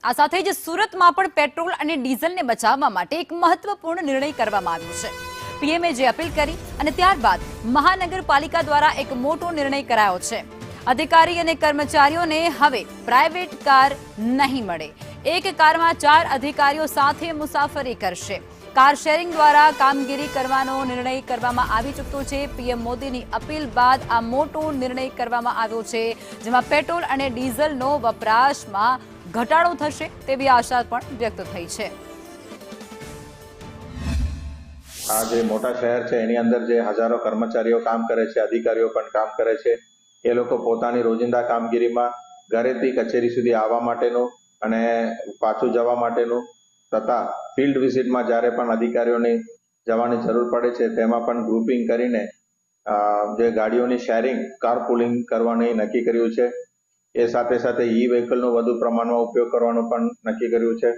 આ સાથે જ સુરતમાં પણ પેટ્રોલ અને ડીઝલને બચાવવા માટે એક મહત્વપૂર્ણ નિર્ણય કરવામાં આવ્યો છે. પીએમએ જે અપીલ કરી અને ત્યારબાદ મહાનગરપાલિકા દ્વારા એક મોટો નિર્ણય કરાયો છે. અધિકારી અને કર્મચારીઓને હવે પ્રાઇવેટ કાર નહીં મળે. એક કારમાં 4 અધિકારીઓ સાથે મુસાફરી કરશે. કાર શેરિંગ દ્વારા કામગીરી કરવાનો નિર્ણય કરવામાં આવી ચૂક્યો છે. પીએમ મોદીની અપીલ બાદ આ મોટો નિર્ણય કરવામાં આવ્યો છે, જેમાં પેટ્રોલ અને ડીઝલનો વપરાશમાં ઘટાડો થશે તેવી આશા પણ વ્યક્ત થઈ છે. આ જે મોટા શહેર છે એની અંદર જે હજારો કર્મચારીઓ કામ કરે છે, અધિકારીઓ પણ કામ કરે છે, એ લોકો પોતાની રોજિંદા કામગીરીમાં ઘરેથી કચેરી સુધી આવવા માટેનું અને પાછું જવા માટેનું તથા ફિલ્ડ વિઝિટમાં જ્યારે પણ અધિકારીઓની જવાની જરૂર પડે છે તેમાં પણ ગ્રુપિંગ કરીને જે ગાડીઓની શેરિંગ કાર પુલિંગ કરવાની નક્કી કર્યું છે. એ સાથે સાથે ઈ વ્હીકલનો વધુ પ્રમાણમાં ઉપયોગ કરવાનું પણ નક્કી કર્યું છે.